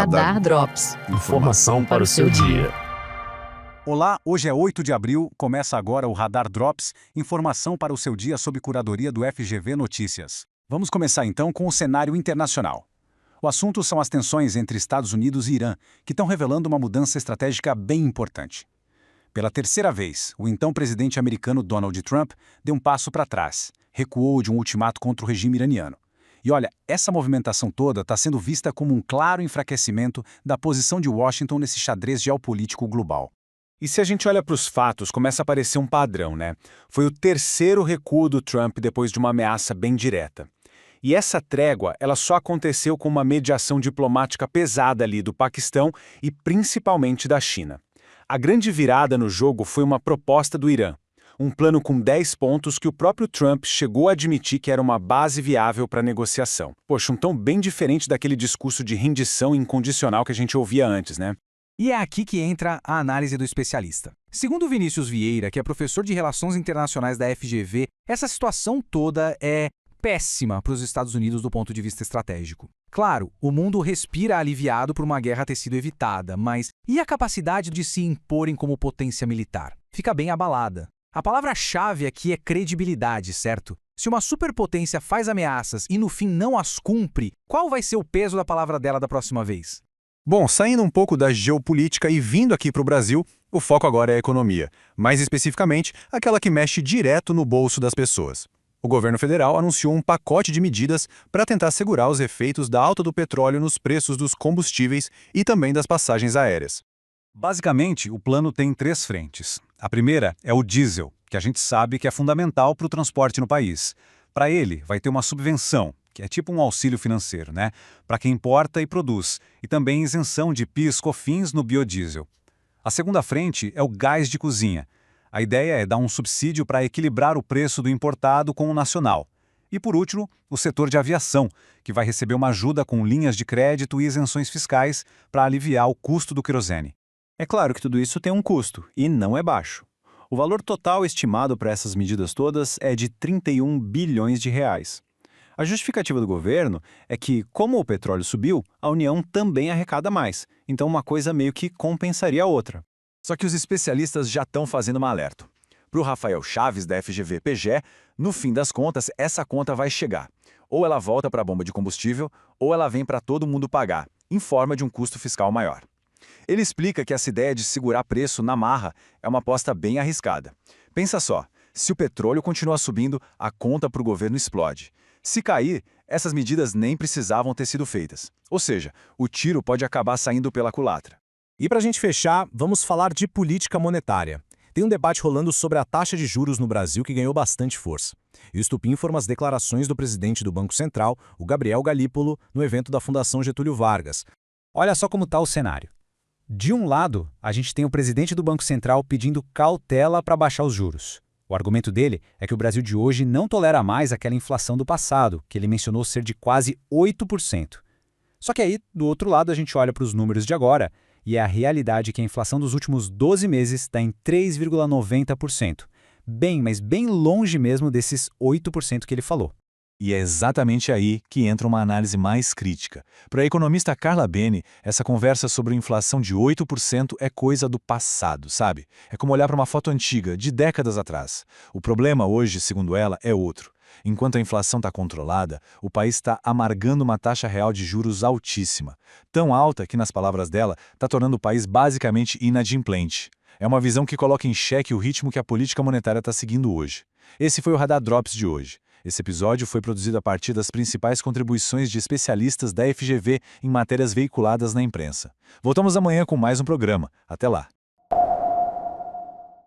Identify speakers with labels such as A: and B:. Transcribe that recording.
A: Radar Drops.
B: Informação para o seu dia.
C: Olá, hoje é 8 de abril, começa agora o Radar Drops, informação para o seu dia sob curadoria do FGV Notícias. Vamos começar então com o cenário internacional. O assunto são as tensões entre Estados Unidos e Irã, que estão revelando uma mudança estratégica bem importante. Pela terceira vez, o então presidente americano Donald Trump deu um passo para trás, recuou de um ultimato contra o regime iraniano. E olha, essa movimentação toda está sendo vista como um claro enfraquecimento da posição de Washington nesse xadrez geopolítico global. E se a gente olha para os fatos, começa a aparecer um padrão, né? Foi o terceiro recuo do Trump depois de uma ameaça bem direta. E essa trégua, ela só aconteceu com uma mediação diplomática pesada ali do Paquistão e principalmente da China. A grande virada no jogo foi uma proposta do Irã. Um plano com 10 pontos que o próprio Trump chegou a admitir que era uma base viável para negociação. Poxa, um tom bem diferente daquele discurso de rendição incondicional que a gente ouvia antes, né?
D: E é aqui que entra a análise do especialista. Segundo Vinícius Vieira, que é professor de Relações Internacionais da FGV, essa situação toda é péssima para os Estados Unidos do ponto de vista estratégico. Claro, o mundo respira aliviado por uma guerra ter sido evitada, mas e a capacidade de se imporem como potência militar? Fica bem abalada. A palavra-chave aqui é credibilidade, certo? Se uma superpotência faz ameaças e no fim não as cumpre, qual vai ser o peso da palavra dela da próxima vez?
C: Bom, saindo um pouco da geopolítica e vindo aqui para o Brasil, o foco agora é a economia, mais especificamente aquela que mexe direto no bolso das pessoas. O governo federal anunciou um pacote de medidas para tentar segurar os efeitos da alta do petróleo nos preços dos combustíveis e também das passagens aéreas. Basicamente, o plano tem 3 frentes. A primeira é o diesel, que a gente sabe que é fundamental para o transporte no país. Para ele, vai ter uma subvenção, que é tipo um auxílio financeiro, né? Para quem importa e produz, e também isenção de PIS/COFINS no biodiesel. A segunda frente é o gás de cozinha. A ideia é dar um subsídio para equilibrar o preço do importado com o nacional. E por último, o setor de aviação, que vai receber uma ajuda com linhas de crédito e isenções fiscais para aliviar o custo do querosene.
E: É claro que tudo isso tem um custo, e não é baixo. O valor total estimado para essas medidas todas é de 31 bilhões de reais. A justificativa do governo é que, como o petróleo subiu, a União também arrecada mais, então uma coisa meio que compensaria a outra.
C: Só que os especialistas já estão fazendo um alerta. Para o Rafael Chaves, da FGV-PGE, no fim das contas, essa conta vai chegar. Ou ela volta para a bomba de combustível, ou ela vem para todo mundo pagar, em forma de um custo fiscal maior. Ele explica que essa ideia de segurar preço na marra é uma aposta bem arriscada. Pensa só, se o petróleo continuar subindo, a conta para o governo explode. Se cair, essas medidas nem precisavam ter sido feitas. Ou seja, o tiro pode acabar saindo pela culatra.
F: E para a gente fechar, vamos falar de política monetária. Tem um debate rolando sobre a taxa de juros no Brasil que ganhou bastante força. E o estupim foram as declarações do presidente do Banco Central, o Gabriel Galípolo, no evento da Fundação Getúlio Vargas. Olha só como está o cenário. De um lado, a gente tem o presidente do Banco Central pedindo cautela para baixar os juros. O argumento dele é que o Brasil de hoje não tolera mais aquela inflação do passado, que ele mencionou ser de quase 8%. Só que aí, do outro lado, a gente olha para os números de agora e é a realidade que a inflação dos últimos 12 meses está em 3,90%. Bem, mas bem longe mesmo desses 8% que ele falou.
C: E é exatamente aí que entra uma análise mais crítica. Para a economista Carla Beni, essa conversa sobre inflação de 8% é coisa do passado, sabe? É como olhar para uma foto antiga, de décadas atrás. O problema hoje, segundo ela, é outro. Enquanto a inflação está controlada, o país está amargando uma taxa real de juros altíssima. Tão alta que, nas palavras dela, está tornando o país basicamente inadimplente. É uma visão que coloca em xeque o ritmo que a política monetária está seguindo hoje. Esse foi o Radar Drops de hoje. Esse episódio foi produzido a partir das principais contribuições de especialistas da FGV em matérias veiculadas na imprensa. Voltamos amanhã com mais um programa. Até lá!